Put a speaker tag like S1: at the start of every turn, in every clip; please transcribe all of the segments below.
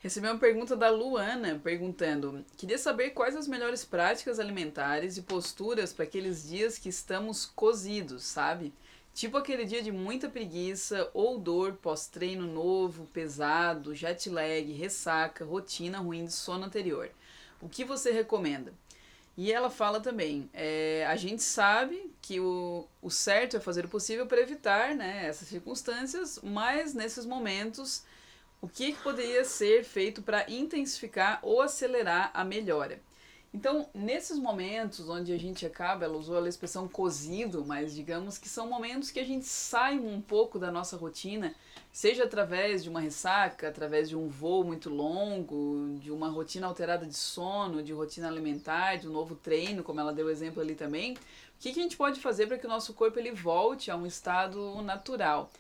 S1: Recebi uma pergunta da Luana perguntando: queria saber quais as melhores práticas alimentares e posturas para aqueles dias que estamos cozidos, sabe? Tipo aquele dia de muita preguiça ou dor pós-treino novo, pesado, jet lag, ressaca, rotina ruim de sono anterior. O que você recomenda? E ela fala também, a gente sabe que o certo é fazer o possível para evitar, né, essas circunstâncias, mas nesses momentos o que poderia ser feito para intensificar ou acelerar a melhora? Então, nesses momentos onde a gente acaba, ela usou a expressão cozido, mas digamos que são momentos que a gente sai um pouco da nossa rotina, seja através de uma ressaca, através de um voo muito longo, de uma rotina alterada de sono, de rotina alimentar, de um novo treino, como ela deu exemplo ali também. O que a gente pode fazer para que o nosso corpo ele volte a um estado natural?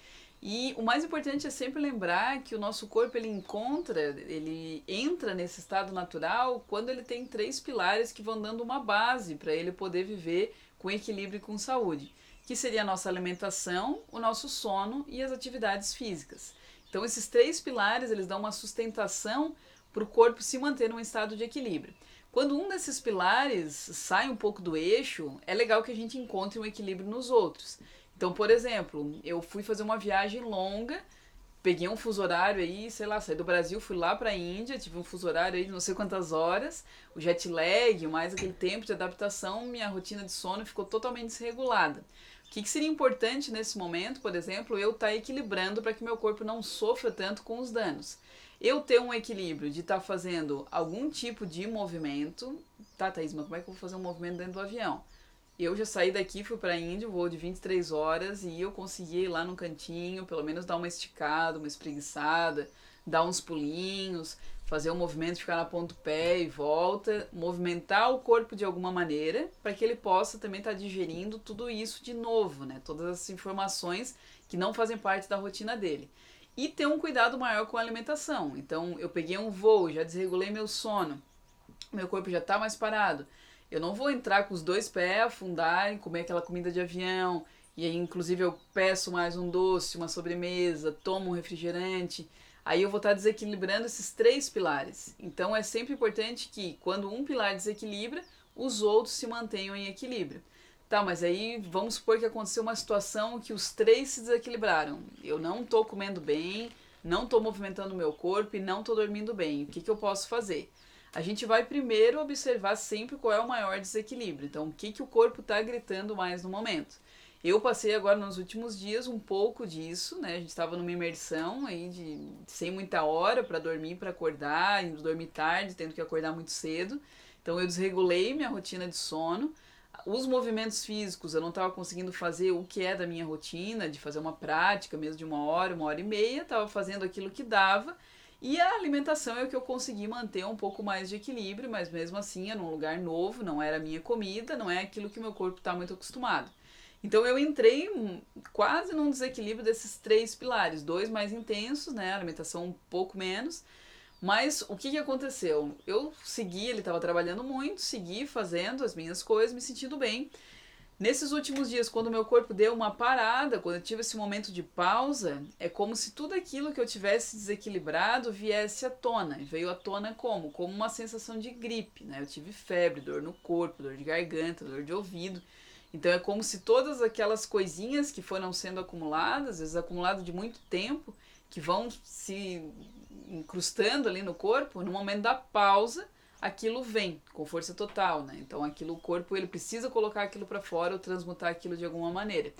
S1: E o mais importante é sempre lembrar que o nosso corpo ele entra nesse estado natural quando ele tem três pilares que vão dando uma base para ele poder viver com equilíbrio e com saúde, que seria a nossa alimentação, o nosso sono e as atividades físicas. Então esses três pilares eles dão uma sustentação para o corpo se manter num estado de equilíbrio. Quando um desses pilares sai um pouco do eixo, é legal que a gente encontre um equilíbrio nos outros. Então, por exemplo, eu fui fazer uma viagem longa, peguei um fuso horário aí, sei lá, saí do Brasil, fui lá pra Índia, tive um fuso horário aí de não sei quantas horas, o jet lag, mais aquele tempo de adaptação, minha rotina de sono ficou totalmente desregulada. O que seria importante nesse momento, por exemplo, eu estar equilibrando para que meu corpo não sofra tanto com os danos. Eu ter um equilíbrio de estar fazendo algum tipo de movimento. Tá, Thaís, mas como é que eu vou fazer um movimento dentro do avião? Eu já saí daqui, fui pra Índia, voo de 23 horas e eu consegui ir lá no cantinho, pelo menos dar uma esticada, uma espreguiçada, dar uns pulinhos, fazer o movimento de ficar na ponta do pé e volta, movimentar o corpo de alguma maneira para que ele possa também estar digerindo tudo isso de novo, né? Todas essas informações que não fazem parte da rotina dele. E ter um cuidado maior com a alimentação. Então, eu peguei um voo, já desregulei meu sono, meu corpo já está mais parado. Eu não vou entrar com os dois pés, afundar e comer aquela comida de avião. E aí, inclusive, eu peço mais um doce, uma sobremesa, tomo um refrigerante. Aí eu vou estar desequilibrando esses três pilares. Então é sempre importante que, quando um pilar desequilibra, os outros se mantenham em equilíbrio. Tá, mas aí vamos supor que aconteceu uma situação que os três se desequilibraram. Eu não estou comendo bem, não estou movimentando o meu corpo e não estou dormindo bem. O que eu posso fazer? A gente vai primeiro observar sempre qual é o maior desequilíbrio. Então, o que o corpo está gritando mais no momento. Eu passei agora nos últimos dias um pouco disso, né? A gente estava numa imersão aí de sem muita hora para dormir, para acordar, indo dormir tarde, tendo que acordar muito cedo. Então eu desregulei minha rotina de sono. Os movimentos físicos eu não estava conseguindo fazer o que é da minha rotina, de fazer uma prática mesmo de uma hora e meia, estava fazendo aquilo que dava. E a alimentação é o que eu consegui manter um pouco mais de equilíbrio, mas mesmo assim é num lugar novo, não era a minha comida, não é aquilo que meu corpo está muito acostumado. Então eu entrei quase num desequilíbrio desses três pilares, dois mais intensos, né, a alimentação um pouco menos, mas o que aconteceu? Eu segui, ele estava trabalhando muito, segui fazendo as minhas coisas, me sentindo bem. Nesses últimos dias, quando meu corpo deu uma parada, quando eu tive esse momento de pausa, é como se tudo aquilo que eu tivesse desequilibrado viesse à tona. E veio à tona como? Como uma sensação de gripe, né? Eu tive febre, dor no corpo, dor de garganta, dor de ouvido. Então é como se todas aquelas coisinhas que foram sendo acumuladas, às vezes acumulado de muito tempo, que vão se incrustando ali no corpo, no momento da pausa, aquilo vem com força total, né? Então aquilo, o corpo ele precisa colocar aquilo para fora ou transmutar aquilo de alguma maneira.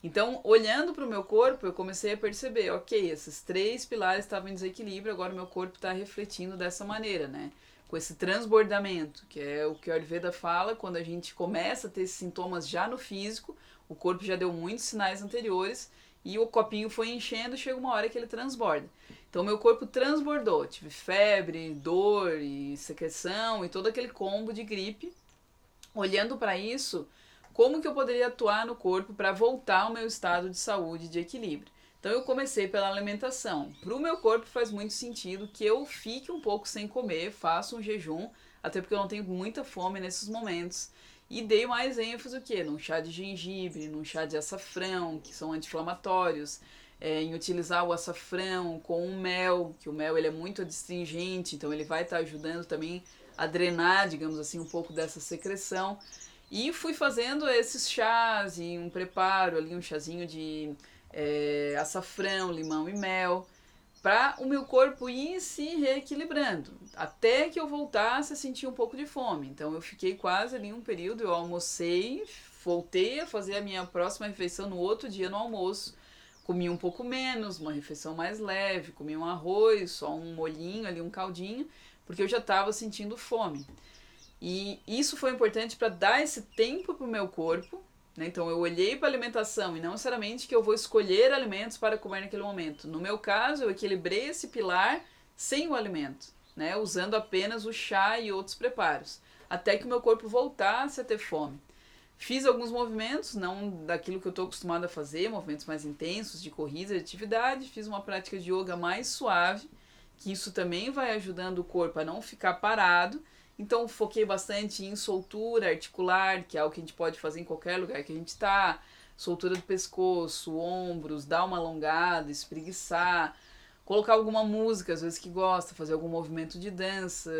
S1: Então, olhando para o meu corpo, eu comecei a perceber, ok, esses três pilares estavam em desequilíbrio, agora o meu corpo está refletindo dessa maneira, né? Com esse transbordamento, que é o que a Ayurveda fala, quando a gente começa a ter esses sintomas já no físico, o corpo já deu muitos sinais anteriores e o copinho foi enchendo e chega uma hora que ele transborda. Então meu corpo transbordou, tive febre, dor e secreção e todo aquele combo de gripe. Olhando para isso, como que eu poderia atuar no corpo para voltar ao meu estado de saúde, de equilíbrio? Então eu comecei pela alimentação. Para o meu corpo faz muito sentido que eu fique um pouco sem comer, faça um jejum, até porque eu não tenho muita fome nesses momentos. E dei mais ênfase o quê? Num chá de gengibre, num chá de açafrão, que são anti-inflamatórios. em utilizar o açafrão com o mel, que o mel ele é muito adstringente, então ele vai estar ajudando também a drenar, digamos assim, um pouco dessa secreção. E fui fazendo esses chás e um preparo ali, um chazinho de açafrão, limão e mel, para o meu corpo ir se reequilibrando, até que eu voltasse a sentir um pouco de fome. Então eu fiquei quase ali um período, eu almocei, voltei a fazer a minha próxima refeição no outro dia no almoço, comi um pouco menos, uma refeição mais leve, comi um arroz, só um molhinho ali, um caldinho, porque eu já estava sentindo fome. E isso foi importante para dar esse tempo para o meu corpo, né? Então eu olhei para a alimentação e não necessariamente que eu vou escolher alimentos para comer naquele momento. No meu caso, eu equilibrei esse pilar sem o alimento, né? Usando apenas o chá e outros preparos, até que o meu corpo voltasse a ter fome. Fiz alguns movimentos, não daquilo que eu estou acostumada a fazer, movimentos mais intensos, de corrida, de atividade. Fiz uma prática de yoga mais suave, que isso também vai ajudando o corpo a não ficar parado. Então foquei bastante em soltura articular, que é algo que a gente pode fazer em qualquer lugar que a gente está. Soltura do pescoço, ombros, dar uma alongada, espreguiçar. Colocar alguma música, às vezes que gosta, fazer algum movimento de dança.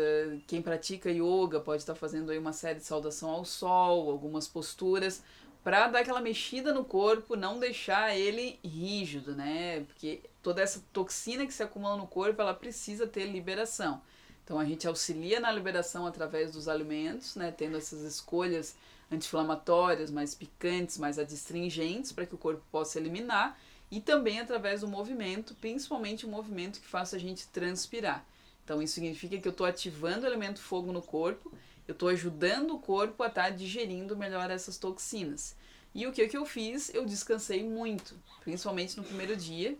S1: Quem pratica yoga pode estar fazendo aí uma série de saudação ao sol, algumas posturas, para dar aquela mexida no corpo, não deixar ele rígido, né? Porque toda essa toxina que se acumula no corpo, ela precisa ter liberação. Então a gente auxilia na liberação através dos alimentos, né? Tendo essas escolhas anti-inflamatórias, mais picantes, mais adstringentes, para que o corpo possa eliminar. E também através do movimento, principalmente o movimento que faça a gente transpirar. Então isso significa que eu estou ativando o elemento fogo no corpo, eu estou ajudando o corpo a estar digerindo melhor essas toxinas. E o que eu fiz? Eu descansei muito, principalmente no primeiro dia,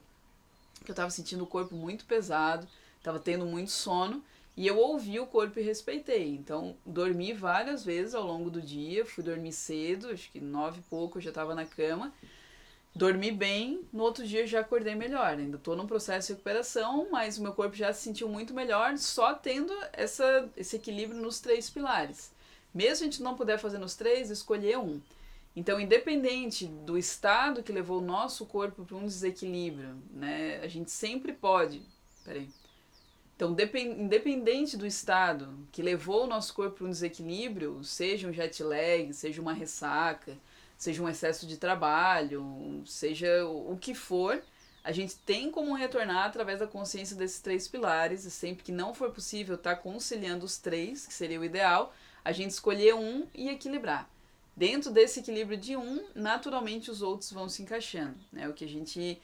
S1: que eu estava sentindo o corpo muito pesado, estava tendo muito sono, e eu ouvi o corpo e respeitei. Então dormi várias vezes ao longo do dia, fui dormir cedo, acho que 9 e pouco eu já estava na cama. Dormi bem, no outro dia já acordei melhor. Ainda estou num processo de recuperação, mas o meu corpo já se sentiu muito melhor só tendo esse equilíbrio nos 3 pilares. Mesmo a gente não puder fazer nos 3, escolher um. Então, independente do estado que levou o nosso corpo para um desequilíbrio, né, a gente sempre pode. Peraí. Então, independente do estado que levou o nosso corpo para um desequilíbrio, seja um jet lag, seja uma ressaca, seja um excesso de trabalho, seja o que for, a gente tem como retornar através da consciência desses 3 pilares, e sempre que não for possível estar conciliando os 3, que seria o ideal, a gente escolher um e equilibrar. Dentro desse equilíbrio de um, naturalmente os outros vão se encaixando, né? O que a gente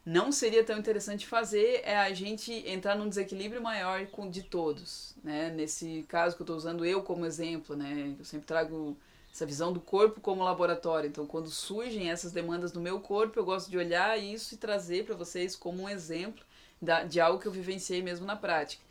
S1: não seria tão interessante fazer é a gente entrar num desequilíbrio maior de todos, né? Nesse caso que eu estou usando eu como exemplo, né? Eu sempre trago essa visão do corpo como laboratório. Então, quando surgem essas demandas no meu corpo, eu gosto de olhar isso e trazer para vocês como um exemplo de algo que eu vivenciei mesmo na prática.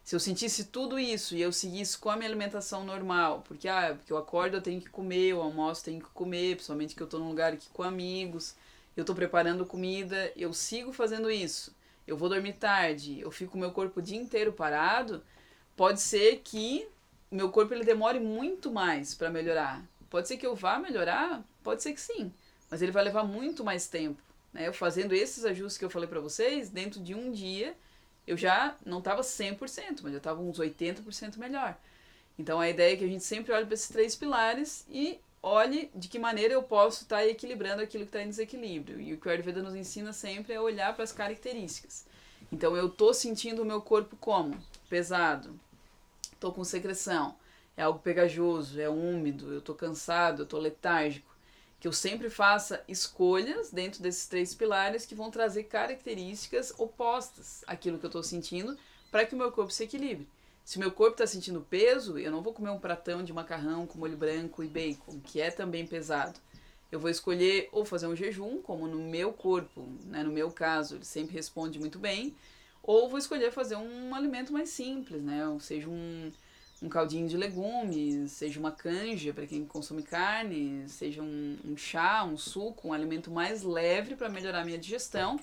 S1: Se eu sentisse tudo isso e eu seguisse com a minha alimentação normal, porque eu acordo, eu tenho que comer, eu almoço, tenho que comer, principalmente que eu estou num lugar aqui com amigos, eu estou preparando comida, eu sigo fazendo isso, eu vou dormir tarde, eu fico com o meu corpo o dia inteiro parado, pode ser que meu corpo ele demore muito mais para melhorar. Pode ser que eu vá melhorar, pode ser que sim, mas ele vai levar muito mais tempo, né? Eu fazendo esses ajustes que eu falei para vocês, dentro de um dia, eu já não estava 100%, mas já estava uns 80% melhor. Então a ideia é que a gente sempre olhe para esses 3 pilares e olhe de que maneira eu posso estar equilibrando aquilo que está em desequilíbrio. E o que o Ayurveda nos ensina sempre é olhar para as características. Então eu estou sentindo o meu corpo como? Pesado, estou com secreção, é algo pegajoso, é úmido, eu estou cansado, eu estou letárgico. Que eu sempre faça escolhas dentro desses 3 pilares que vão trazer características opostas àquilo que eu estou sentindo para que o meu corpo se equilibre. Se o meu corpo está sentindo peso, eu não vou comer um pratão de macarrão com molho branco e bacon, que é também pesado. Eu vou escolher ou fazer um jejum, como no meu corpo, né, no meu caso, ele sempre responde muito bem, ou vou escolher fazer um alimento mais simples, né, ou seja, um caldinho de legumes, seja uma canja para quem consome carne, seja um chá, um suco, um alimento mais leve para melhorar a minha digestão.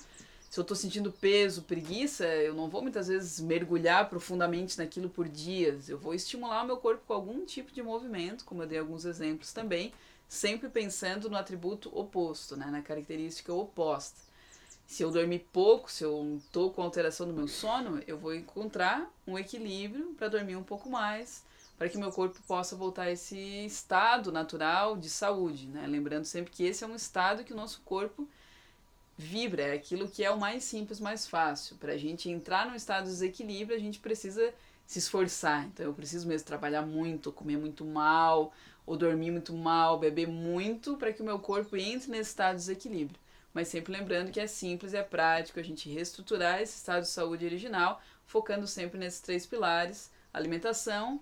S1: Se eu estou sentindo peso, preguiça, eu não vou muitas vezes mergulhar profundamente naquilo por dias. Eu vou estimular o meu corpo com algum tipo de movimento, como eu dei alguns exemplos também, sempre pensando no atributo oposto, né, na característica oposta. Se eu dormir pouco, se eu tô com alteração do meu sono, eu vou encontrar um equilíbrio para dormir um pouco mais, para que meu corpo possa voltar a esse estado natural de saúde, né? Lembrando sempre que esse é um estado que o nosso corpo vibra, é aquilo que é o mais simples, mais fácil. Para a gente entrar num estado de desequilíbrio, a gente precisa se esforçar. Então eu preciso mesmo trabalhar muito, comer muito mal, ou dormir muito mal, beber muito, para que o meu corpo entre nesse estado de desequilíbrio. Mas sempre lembrando que é simples e é prático a gente reestruturar esse estado de saúde original, focando sempre nesses 3 pilares: alimentação,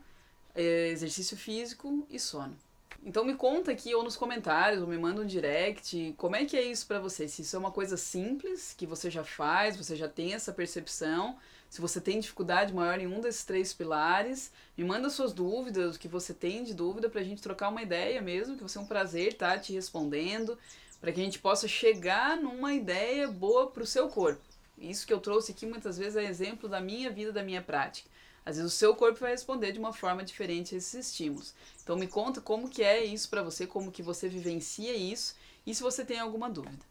S1: exercício físico e sono. Então me conta aqui ou nos comentários, ou me manda um direct, como é que é isso pra você? Se isso é uma coisa simples, que você já faz, você já tem essa percepção, se você tem dificuldade maior em um desses 3 pilares, me manda suas dúvidas, o que você tem de dúvida pra gente trocar uma ideia mesmo, que vai ser um prazer estar te respondendo, para que a gente possa chegar numa ideia boa pro seu corpo. Isso que eu trouxe aqui muitas vezes é exemplo da minha vida, da minha prática. Às vezes o seu corpo vai responder de uma forma diferente a esses estímulos. Então me conta como que é isso para você, como que você vivencia isso e se você tem alguma dúvida.